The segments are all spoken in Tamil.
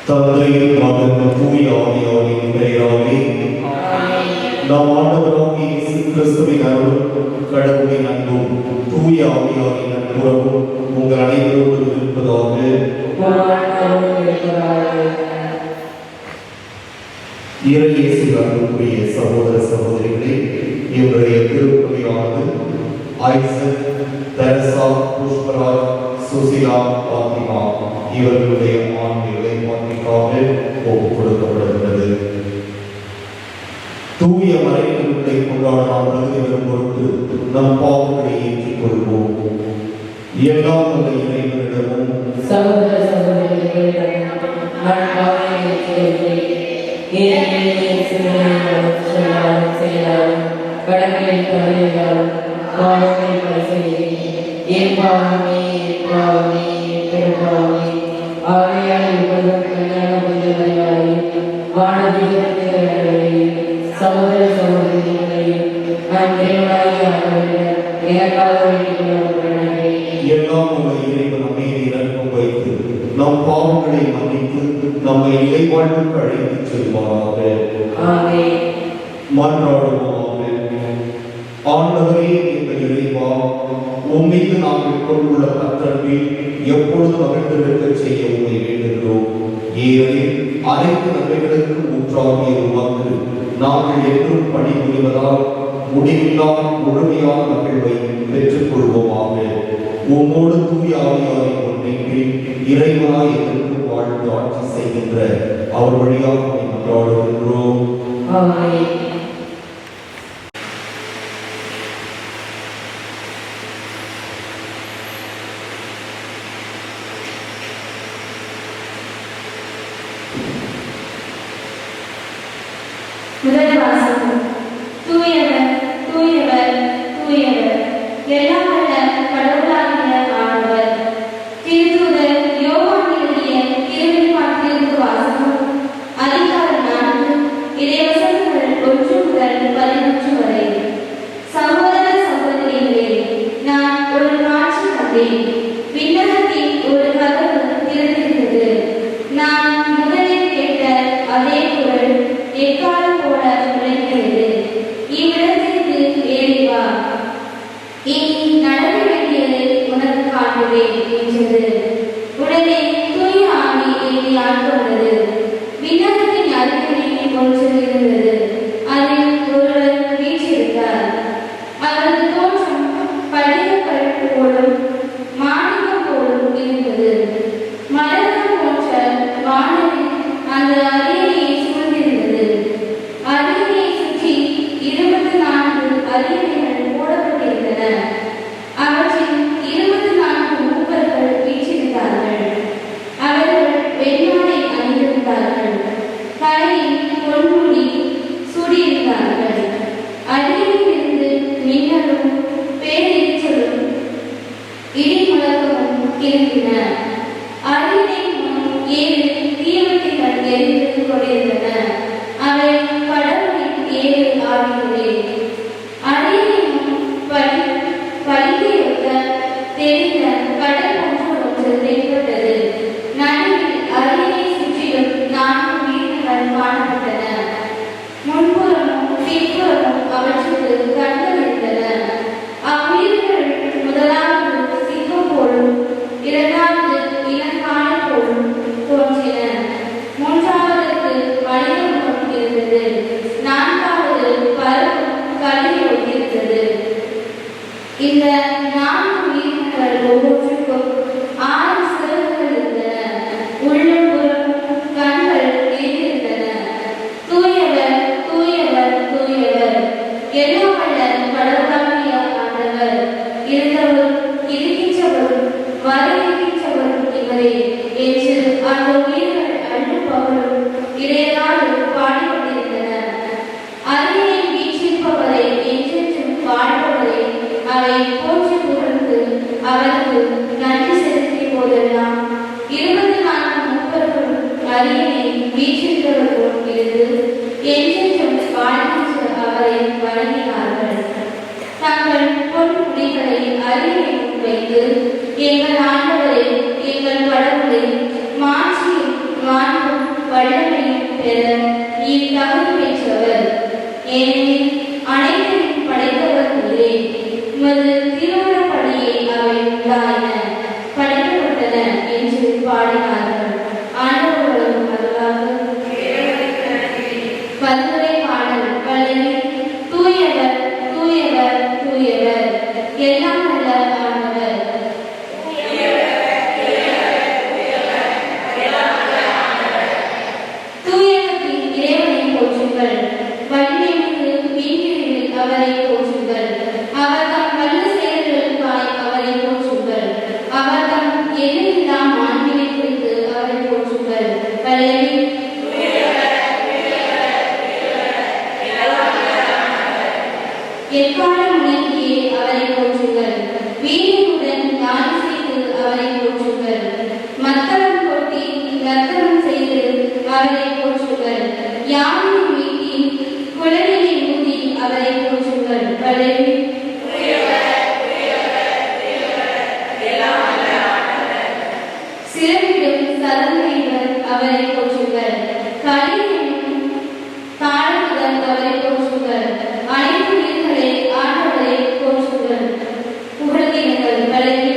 தந்தை மகன் தூய ஆவியாரின் பெயராலே நம் ஆண்டவராகிய இயேசு கிறிஸ்துவின் அருளும் கடவுளின் அன்பும் தூய ஆவியாரின் நட்புறவும் உங்கள் அனைவரோடு இருப்பதாக. இறை இயேசுவில் அன்புக்குரிய சகோதர சகோதரிகளே, இவருடைய திருப்பலியானது ஐசக், தெரசா, புஷ்பராஜ், சுசிலா, பாத்திமா இவர்களுடைய ஆன்மீக இறைவாக்கிற்காக ஒப்புக் கொடுக்கப்படுகிறது. தூய மறைநூல்களை கொண்டாட நாம் தகுதி பெறும் பொருட்டு நம் பாவங்களை ஏற்றுக் கொள்வோம். எல்லாம் அந்த இறைவனிடமும் சகோதர சகோதரிகளிடமும் நான் பாவங்களை ஏற்றுக்கொள்கிறேன். ஏனெனில் சொல்லாலும் செயலாலும் கடமையில் தவறினாலும் பாவங்களை பரிசெய்கிறேன். என் பாவமே, என் பாவமே, என் பெரும்பாவமே. ஆகையால் இப்பொழுதும் கல்யாண புரிதலையாலே வானதீகத்தையும் சகோதர சகோதரிகளையும் நான் இறைவனாகிய ஆண்டவரிடம் எனக்காக வேண்டிக் கொள்கிறேன். எல்லாம் உங்கள் இறைவன் அமைதி இறக்கம் வைத்து நம் பாவங்களை மன்னித்து நம்மை இறைவாழ்வுக்கு அழைத்துச் செல்வாராக. ஆமென். மன்றாடுவோமாக. ஆண்டவரே எங்கள் இறைவா, உம்மீது நாங்கள் கொண்டுள்ள பற்றன்பில் எப்பொழுது மகிழ்ந்திருக்க செய்ய உண்மை வேண்டுகிறோம். ஏனெனில் அனைத்து நன்மைகளுக்கும் ஊற்றாகிய உமக்கு நாங்கள் என்றும் பணிபுரிவதால் முடிவில்லா முழுமையான மகிழ்வை பெற்றுக் கொள்வோமாக. உம்மோடு தூய ஆவியாரின் ஒன்றில் இறைவனாய் எங்களுக்கு வாழ்ந்து ஆட்சி செய்கின்ற அவர் வழியாக மன்றாடுகின்றோம். ஆமென். முதல் வாசகம். தூயவர், தூயவர், தூயவர், எல்லாம் வல்ல கடவுளாகிய ஆண்டவர். திருத்தூதர் யோவான் எழுதிய திருவெளிப்பாட்டிலிருந்து வாசகம். அதிகாரம் 4, இறைவசனங்கள் 1 முதல் 11 வரை. சகோதர சகோதரிகளே, நான் ஒரு காட்சி கண்டேன். விண்ணகத்தில் ஒரு கதவு திறந்திருந்தது. நான் முதலில் கேட்ட அதே குரல் எக்காலம் போல உரைக்கிறது, இவ்விடத்திற்கு ஏறி வா, இனி நடக்க வேண்டியதை உனக்கு காட்டுவேன் என்றது. உடனே தூய ஆவி என்னை ஆட்கொண்டது. விண்ணகத்தின் அருகில் ஒன்று இருந்தது. அதில் ஒருவர் வீற்றிருந்தார். அவரது தோற்றம் படிகக்கல் போலும் மாணிக்கம் போலும் இருந்தது. மலர்கள் போன்ற வானவில் அந்த அரியணையை சூழ்ந்திருந்தது. அரியணையை சுற்றி 24 அரியணைகள் போடப்பட்டிருந்தன. அவற்றில் 24 மூப்பர்கள் வீற்றிருந்தார்கள். அவர்கள் வெண்மாலை அணிந்திருந்தார்கள். தலையில் பொன்முடி சூடியிருந்தார்கள். அரியணையிலிருந்து மின்னலும் பேரிச்சலும் இடி முழக்கமும் கிளம்பின. அரியணை முன் 7 தீவட்டிகள் எரிந்து கொண்டிருந்தன. அவை கடவுளின் 7 ஆவிகளே. அரியணை முன் பலிகையொத்த தெரிந்த கடல் ஒன்று தென்பட்டது. நடுவில் அரியணை சுற்றிலும் 4 வீடுகள் காணப்பட்டன. முன்புறமும் பின்புறமும் அவற்றுக்கு கண்கள் இருந்தன. அவ்வுயிர்கள் முதலாவது சிங்கம் போலும், இரண்டாவது இளங்காளை போலும் தோன்றின. மூன்றாவதற்கு மனித முகம் இருந்தது. நான்காவது பறக்கும் கல்லில் இருந்தது. இந்த 4 உயிரினங்கள் ஒவ்வொன்றுக்கும் 6 சிறகுகள் இருந்தன. உள்ளும் புறமும் கண்கள் இருந்தன. தூயவர், தூயவர், தூயவர், எல்லாம் வல்ல கடவுளாகிய ஆண்டவர், இருந்தவரும் இருக்கின்றவரும் வர இருக்கின்றவரும் இவரே என்று அந்த உயிர்கள் அள்ளும் பகலும் இடையராது பாடிக்கொண்டிருந்தன. அரியணை வீற்றிருப்பவரை என்றென்றும் வாழ்பவரை அவை போற்றி புகழ்ந்து அவருக்கு நன்றி செலுத்திய போதெல்லாம் 24 அரியணை வீற்றிருந்தவர் போல் இருந்து என்றென்றும் வாழ்கின்ற அவரை வணங்கினார்கள். தங்கள் பொன் முடிகளை அரியணை வைத்து, எங்கள் ஆண்டவரை, எங்கள் கடவுளை, மாட்சியும் மாண்பும் வல்லமையும் பெற இத்தகுதி பெற்றவர். ஏனெனில் அனைத்தையும் படைத்தவர் நீரே. உமது திருவுளப்படியே அவை உண்டாயின, படைக்கப்பட்டன என்று பாடினார்கள். ஆண்டவர்களும் அதுவாக பல்துறை பாடல் பல்லவி. தூயவர் தூயவர் தூயவர், எல்லாம் வல்ல ஆண்டவர். தூயவத்தின் இறைவனை போற்றுங்கள், வலிமைமிகு வீண்களில் அவரை போற்றுங்கள். அவர் தம் வல்ல செயல்களுக்காய் அவரை போற்றுங்கள். அவர் தம் எல்லையில்லா மாண்பினை குறித்து அவரை போற்றுங்கள். பல்லவி. எக்காலம் முழங்கியே அவரை போற்றுங்கள், வீரனுடன் யானை செய்து அவரை போற்றுங்கள். மத்தளம் கொட்டி நர்த்தனம் செய்து அவரை போற்றுங்கள். யானை மீட்டி குழலினை ஊதி அவரை போற்றுங்கள். பல்லவி. சிறப்பிடும் சதங்கையுடன் அவரை போற்றுங்கள். கலியனும் தாழ்வுடன் அவரை போற்றுங்கள். அனைத்து உயிர்களை ஆண்டவரை போற்றுங்கள், புகழ்ந்திடுங்கள். பல்லவி.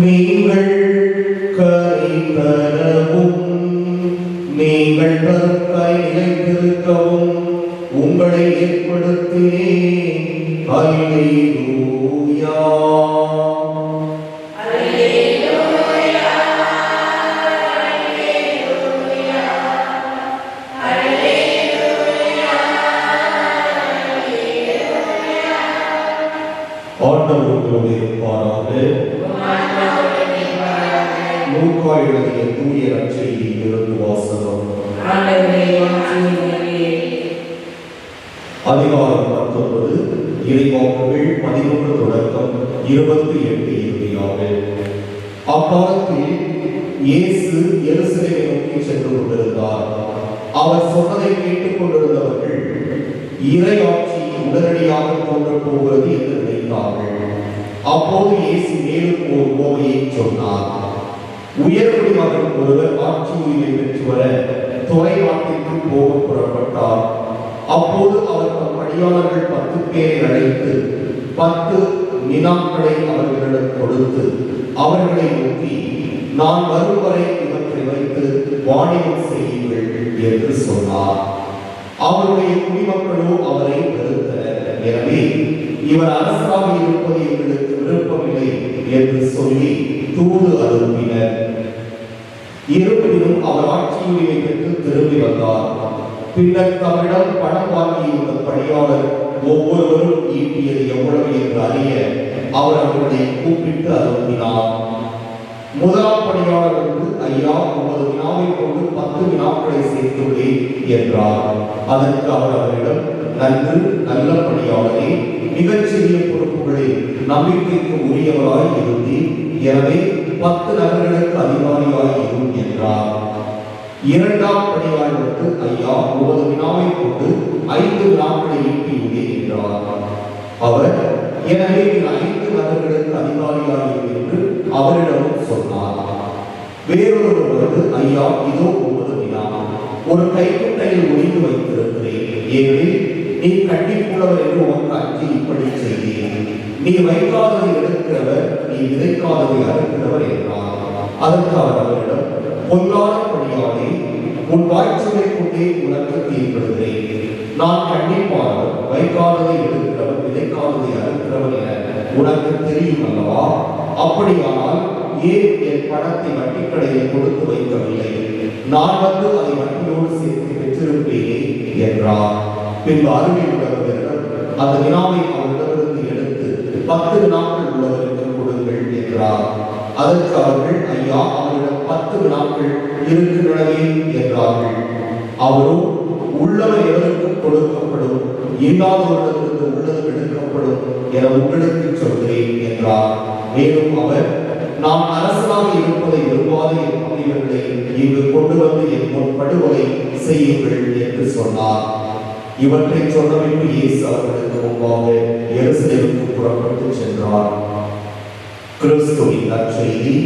நீங்கள் கரை தரவும், நீங்கள் கருத்தாய் நிலைத்திருக்கவும் உங்களை ஏற்படுத்தினேன். அல்லேலூயா. ஆண்டவர் உங்களோடு இருப்பாராக. லூக்கா எழுதிய தூய நற்செய்தியிலிருந்து வாசகம். அதிகாரம் 19, இறைவாக்குகள் 11 தொடக்கம் 28 இறுதியாக. அக்காலத்தில் இயேசு எருசலேமை நோக்கி சென்று கொண்டிருந்தார். அவர் சொன்னதை கேட்டுக் கொண்டிருந்தவர்கள் இறையாட்சி உடனடியாக தோன்றப் போகிறது என்று நினைத்தார்கள். அப்போது இயேசு மேலும் ஒரு உவமையை சொன்னார். உயர்குடி மகன் ஒருவர் ஆட்சி உரிமை பெற்று வர தொலை நாட்டிற்கு போக புறப்பட்டார். அப்போது அவர் தம் பணியாளர்கள் 10 பேரை அழைத்து 10 மினாக்களை அவர்களிடம் கொடுத்து அவர்களை நோக்கி, நான் வரும் வரை இவற்றை வைத்து வாணிகம் செய்யுங்கள் என்று சொன்னார். அவருடைய குடிமக்களோ அவரை வெறுத்தனர். எனவே இவர் அரசராக இருப்பது எங்களுக்கு விருப்பமில்லை என்று சொல்லி தூது அனுப்பினர். இருப்பினும் அவர் ஆட்சி உரிமை பெற்று திரும்பி வந்தார். பின்னர் தம்மிடம் பணம் வாங்கியிருந்த பணியாளர் ஒவ்வொருவரும் ஈட்டியது எவ்வளவு என்று அறிய அவர் அவர்களை கூப்பிட்டு அனுப்பினார். முதலாம் பணியாளர் வந்து, ஐயா, உமது வினாவை கொண்டு 10 வினாக்களை சேர்த்துள்ளேன் என்றார். அதற்கு அவர் அவரிடம், நன்று, நல்ல பணியாளரே, மிகச்சிறிய பொறுப்புகளில் நம்பிக்கைக்கு உரியவராய் இருந்தீர். எனவே 10 நகர்களுக்கு அதிகாரியாய் இரும் என்றார். இரண்டாம் பணியாளர் வந்து, ஐயா, உமது வினாவை கொண்டு 5 வினாக்களை ஈட்டியுள்ளேன் என்றார். அவர், எனவே 5 நகர்களுக்கு அதிகாரியாய் என்று அவரிடம் சொன்னார். வேறொருவர் வந்து, ஐயா, இதோ உமது வினா, ஒரு கைக்குட்டையில் ஒளிந்து வைத்திருக்கிறேன். ஏனெனில் நீ கண்டிப்புள்ளவர் என்று உனக்கு அஞ்சி இப்படி செய்தேன். நீ வைக்காததை எடுக்கிறவர், நீ விதைக்காததை அறுக்கிறவர் என்றார். அதற்கு அவர் அவரிடம், பொல்லாத பணியாளே, உன் வாய்ச்சலை கொண்டே உனக்கு தீர்ப்பிடுகிறேன். நான் கண்டிப்பாளர், வைக்காததை எடுக்கிறவர், விதைக்காததை அறுக்கிறவர் என உனக்கு தெரியும் அல்லவா? அப்படியானால் ஏன் என் பணத்தை வட்டிக்கடையில் கொடுத்து வைக்கவில்லை? நான் வந்து அதை வட்டியோடு சேர்த்து பெற்று என்றார். பின்பு அருகில் உள்ளவரிடம் அந்த வினாவை அவரிடமிருந்து எடுத்து 10 வினாக்கள் உள்ளவருக்கு கொடுங்கள் என்றார். அதற்கு அவர்கள், ஐயா, அவரிடம் 10 வினாக்கள் இருக்கின்றனவே என்றார்கள். அவரும், உள்ளவர் எவருக்கும் கொடுக்கப்படும், இல்லாதவரிடத்திற்கு உள்ளது எடுக்கப்படும் என உங்களுக்கு சொல்கிறேன் என்றார். மேலும் அவர், நான் அரசனாக இருப்பதை விரும்பாத என் பகைவர்களை இங்கு கொண்டு வந்து என் முன் படுகொலை செய்யுங்கள் என்று சொன்னார். இவற்றை சொன்னபின்பு இயேசு அவர்களுக்கு முன்பாக எருசலேமுக்கு புறப்பட்டு சென்றார். கிறிஸ்துவின் நற்செய்தி.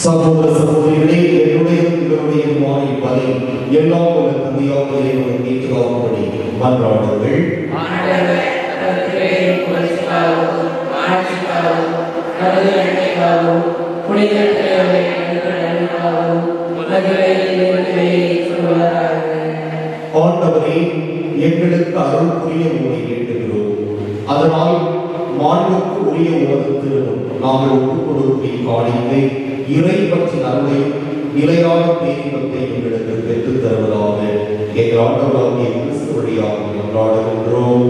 சகோதர சகோதரிகளே, என்னுடைய உங்களுடைய மாறிப்பதை எல்லாம் உள்ள தந்தையாக இறைவன் ஏற்றுவாகும்படி மன்றாடுங்கள். ஆண்டவரே, எங்களுக்கு அருள் புரிய உங்களை வேண்டுகிறோம். அதனால் மாண்புக்கு உரிய உமது திருமுன் நாங்கள் ஒப்புக் கொடுக்கும் காணிக்கை இறை பற்றின் அருளை நிலையான பேரின்பத்தை எங்களுக்கு பெற்றுத் தருவதாக எங்கள் ஆண்டவராகிய கிறிஸ்து வழியாக கொண்டாடுகின்றோம்.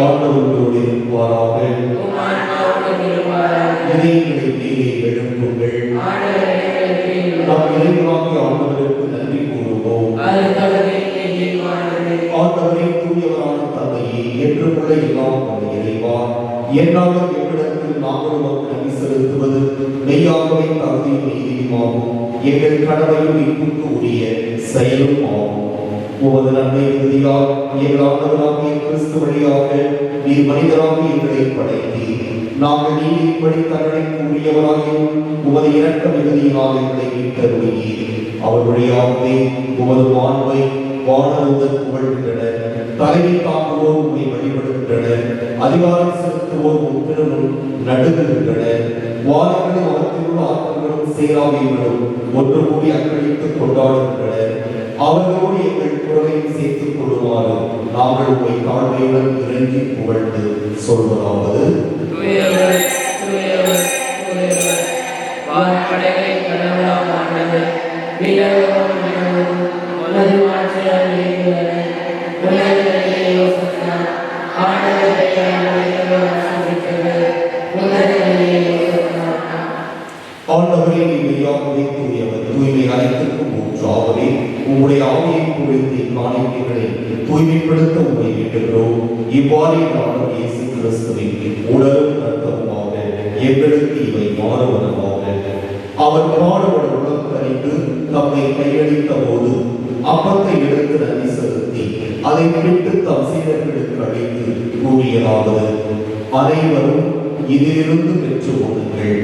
ஆண்டவர்களோடு இருப்பாராக. இதயங்களை மேலே எழுப்புங்கள். நாம் இறைவனாகிய ஆண்டவருக்கு நன்றி கூறுவோம். ஆண்டவரே, தூயவரான தந்தையே, ஏற்றுக்கொள்ள எல்லாம் கொண்ட இறைவா, என்னாலும் எவ்விடத்தில் நாங்கள் உமக்கு நன்றி செலுத்துவது மெய்யாகவே தகுதியும் நீதியுமாகும். எங்கள் கடமையும் மீட்புக்கு உரிய செயலும் ஆகும். உமது நன்மை மிகுதியால் எங்கள் ஆண்டவராகிய கிறிஸ்து வழியாக நீர் மனிதராக எங்களை படைத்தீர். நாங்கள் நீதிப்படி தண்டனைக்கு உரியவராயும் உமது இரக்க மிகுதியினால் எங்களை மீட்டருளினீர். அவர் வழியாகவே உமது மாண்பை வானதூதர் புகழ்கின்றனர். தலைமை தாக்குவோர் உண்மை வழிபடுகின்றனர். அதிகாரம் செலுத்துவோர் முற்றிலும் நடுங்குகின்றனர். வானங்களும் அவற்றிலுள்ள ஆற்றல்களும் சேராவியங்களும் ஒன்று கூடி அக்களித்து கொண்டாடுகின்றனர். அவர்களோடு எங்கள் குரலையும் சேர்த்துக் கொள்ளுமாறு நாங்கள் உண்மை தாழ்மையுடன் இறங்கி புகழ்ந்து சொல்வதாவது: ஆண்டவரே, மெய்யாகவே தூயவர், தூய்மை அனைத்திற்கும் ஊற்றாகவே உம்முடைய ஆவியை குறித்து காணிக்கைகளை தூய்மைப்படுத்த உண்மை வேண்டுகிறோம். இவ்வாறே நாங்கள் இயேசு கிறிஸ்துவின் உடலும் இரத்தமுமாக எங்களுக்கு இவை மாறுவனமாக. அவர் பாடுபட உடல் கரைந்து தம்மை கையளித்த போது அப்பத்தை எடுத்து நன்றி செலுத்தி அதை பிடித்து தம் சீடர்களுக்கு அளித்து கூறியதாவது: அனைவரும் இதிலிருந்து பெற்று கொள்ளுங்கள்,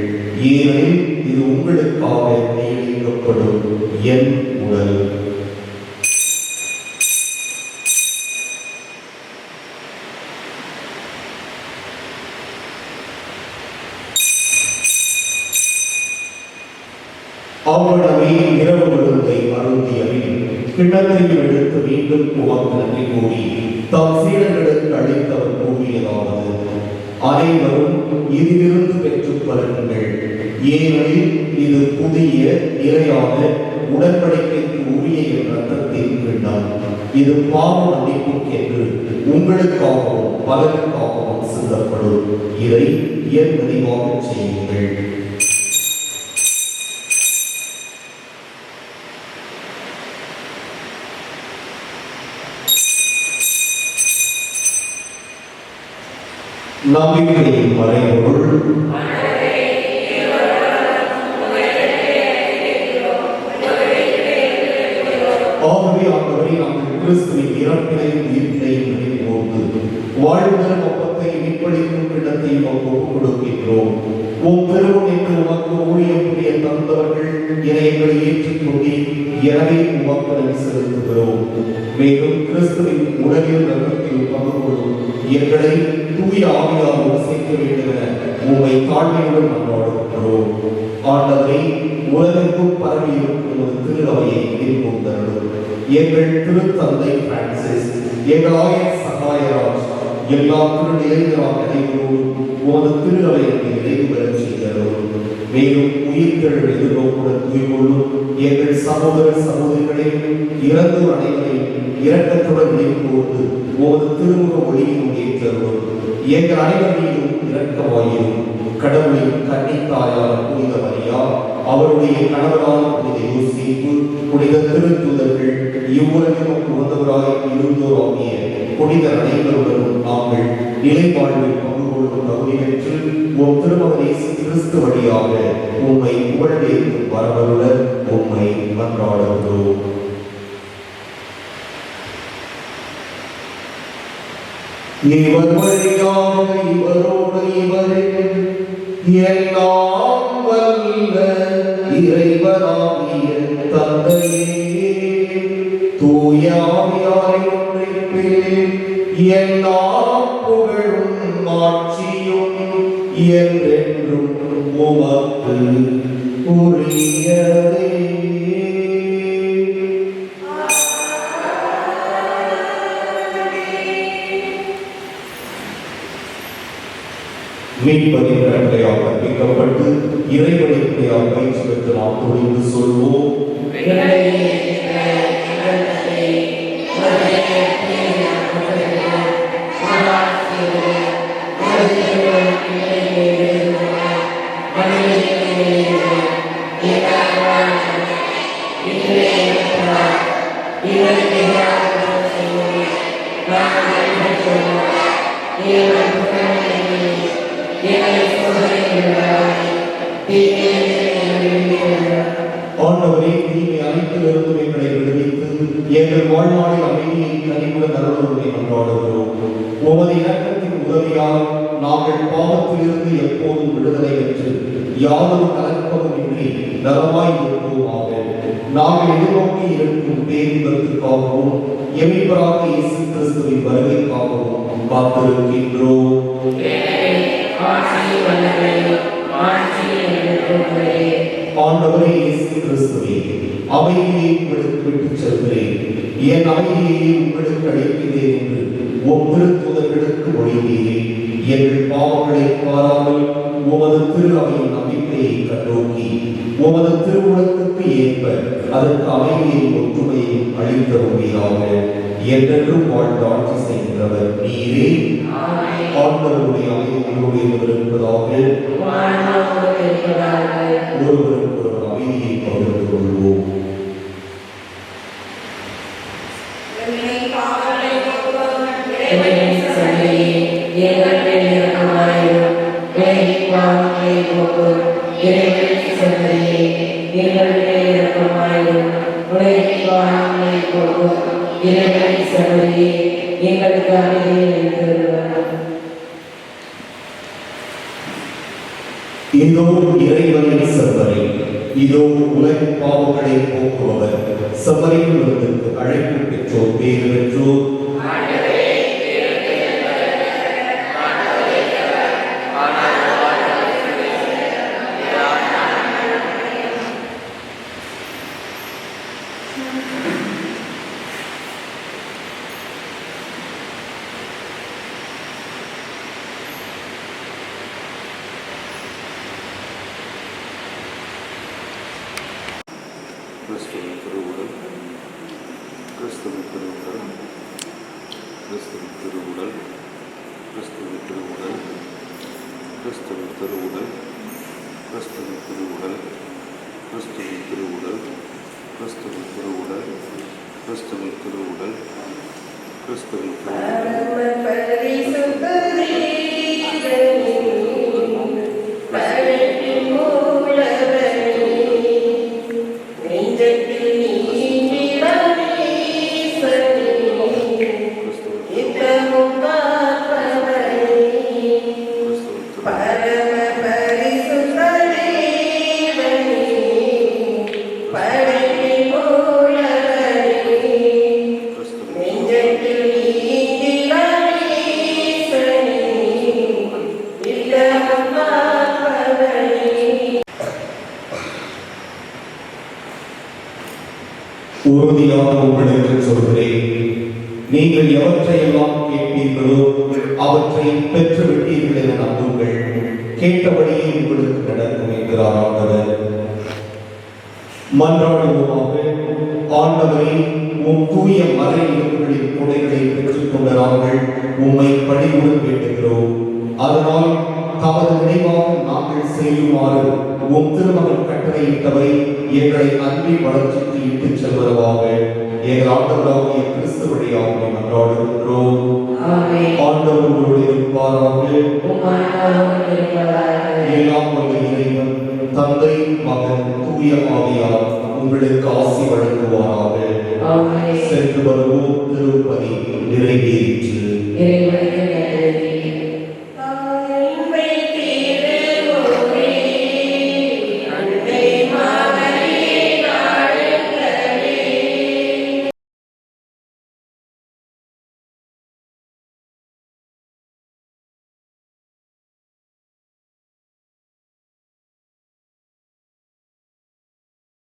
ஏனெனில் இது உங்களுக்காக கையளிக்கப்படும் என் உடல். அவ்வளவே இரவு விருந்தை அருந்தியபின் கிண்ணத்தையும் எடுத்து மீண்டும் உமக்கு நன்றி கூறி தம் சீடர்களுக்கு அளித்தவர் கூறியதாவது: அனைவரும் இதிலிருந்து பெற்றுக் கொள்ளுங்கள். ஏனெனில் இது புதிய நிலையான உடன்படிக்கைக்கு உரிய என் ரத்தத்தின் கிண்ணம். இது பாவ மன்னிப்புக்கென்று உங்களுக்காகவும் பலருக்காகவும் சிந்தப்படும். இதை என் நினைவாக செய்யுங்கள். நம்பிக்கையின் மறைபொருள். ஆகவே ஆண்டவரே, நாங்கள் கிறிஸ்துவின் இறப்பினையும் உயிர்ப்பினையும் நினைவுகூர்ந்து வாழ்வுதல் ஒப்பத்தை மீட்பளிக்கும் கிண்ணத்தையும் ஒப்புக் கொடுக்கின்றோம். உம் திருமுனைக்கு உமக்கு ஊழியம் புரிய தந்தவர்கள் எங்களை ஏற்றுக்கொண்டு எனவே உமக்கு நன்றி செலுத்துகிறோம். மேலும் கிறிஸ்துவின் உலகில் ரத்தத்தில் பங்கு கொள்ளும் எங்களை தூய ஆவியால் வசிக்க வேண்டும் என உம்மை தாழ்மையுடன் மன்றாடுகிறோம். ஆண்டவரே, உலகெங்கும் பரவி இருக்கும் ஒரு திருநவையை நினைவுகூர்ந்து தருளும். எங்கள் திருத்தந்தை பிரான்சிஸ், எங்கள் ஆயர் சகாயராஜ், எல்லா திருநிலைகளாக நடைபெறும் உமது திருநவையை நிறைவு பெறச் செய்தருளும். மேலும் உயிர்த்தெழும் எதிர்நோக்குடன் தூய்கொள்ளும் எங்கள் சகோதர சகோதரிகளையும் இறந்தோர் அனைவரையும் இரக்கத்துடன் நினைவுகூர்ந்து உமது திருமுக ஒளியின் ஏற்றருளும். எங்கள் அனைவர் மீதும் இரக்கமாயிரும். கடவுளின் கன்னித்தாயான புனித மரியா, அவருடைய கணவரான புனித யோசேப்பு, புனித திருத்தூதர்கள், இவ்வுலகிலும் உகந்தவராய் இருந்தோர் ஆகிய புனித அனைவருடனும் நாங்கள் நிலை வாழ்வில் பங்கு கொள்ளும் தகுதி பெற்று உம் திருமகன் இயேசு கிறிஸ்து வழியாக உம்மை புகழ்ந்தேற்கும் வரவருட உம்மை மன்றாடுகிறோம். இவர் வழியாக இவரோடு இவரில் எல்லாம் வல்ல இறைவனாகிய தந்தையே, தூய ஆவியாரின் ஒன்றிப்பில் எல்லா புகழும் ஆட்சியும் என்றென்றும் உமக்கு உரியதே. மீட்பதின் கட்டளையால் கற்பிக்கப்பட்டு இறைவனின் பயிற்சி பெற்று நாம் துணிந்து சொல்வோம். ஆண்டவரே, தீமை அனைத்திலிருந்தும் எங்களை விடுவித்து எங்கள் வாழ்நாளில் அமைதியை கனிவுடன் அருளுவதை மன்றாடுகிறோம். உமது இரக்கத்தின் உதவியால் நாங்கள் பாவத்திலிருந்து எப்போதும் விடுதலை பெற்று யாதொரு கலக்கமும் இன்றி நலமாய் இருப்போமாக. நாங்கள் எதிர்நோக்கி இருக்கும் பேரின்பத்திற்காகவும் எமிப்பராக இயேசு கிறிஸ்துவின் வருகைக்காகவும் காத்திருக்கின்றோம். ஆண்டவரே இயேசு கிறிஸ்துவே, அமைதியை உங்களுக்கு விட்டுச் செல்கிறேன், என் அமைதியை உங்களுக்கு அளிக்கிறேன் என்று உம் திருத்தூதர்களுக்கு மொழிந்தீரே. எங்கள் பாவங்களை பாராமல் உமது திரு அவையின் நம்பிக்கையை கண்ணோக்கி உமது திருவுளத்துக்கு ஏற்ப அதற்கு அமைதியை ஒற்றுமையை அளித்தருவீராக. என்றென்றும் வாழ்ந்து ஆட்சி செய்கின்றவர் நீரே. ஆண்டவருடைய அமைதி உங்களுடைய இருப்பதாக. ஒருவருக்கு ஒரு அமைதியை பகிர்ந்து கொள்வோம். இதோ இறைவனின் செம்மறி, இதோ உலக பாவங்களை போக்குபவர். செம்மறியின் விருந்துக்கு அழைப்பு பெற்றோர் பேறு பெற்றோர். கிறிஸ்துவின் திருவுடல் கிறிஸ்துவின் திருவுடல் கிறிஸ்துவின் திருவுடல் கிறிஸ்துவின் திருவுடல் கிறிஸ்துவின் திருவுடல் கிறிஸ்துவின் திருவுடல் கிறிஸ்துவின் திருவுடல் கிறிஸ்துவின் திருவுடல் கிறிஸ்துவின் திருவுடல் கிறிஸ்துவின் உறுதியாக உங்களுக்கு சொல்கிறேன், நீங்கள் எவற்றையெல்லாம் கேட்பீர்களோ அவற்றை பெற்று விட்டீர்கள் என நம்புங்கள். கேட்டபடியே உங்களுக்கு நடக்கும் என்கிறார் ஆண்டவர். மன்றாடுவோமாக. ஆண்டவரே, உம் தூய மறை இருப்புகளின் கொடைகளை பெற்றுக் கொண்ட நாங்கள் உம்மை பணிவுடன் வேண்டுகிறோம். அதனால் தமது நினைவாக நாங்கள் செய்யுமாறு உம் திருமகன் கட்டளையிட்டவரை எங்களை அன்பின் வளர்ச்சிக்கு இட்டுச் செல்வதாக எங்கள் ஆண்டவராகிய கிறிஸ்து வழியாக மன்றாடுகின்றோம். ஆண்டவர் உங்களோடு இருப்பாராக. எல்லாம் வல்ல இறைவன் தந்தை, மகன், தூய ஆவியார் உங்களுக்கு ஆசி வழங்குவாராக. சென்று வருவோம். திருப்பதி நிறைவேறி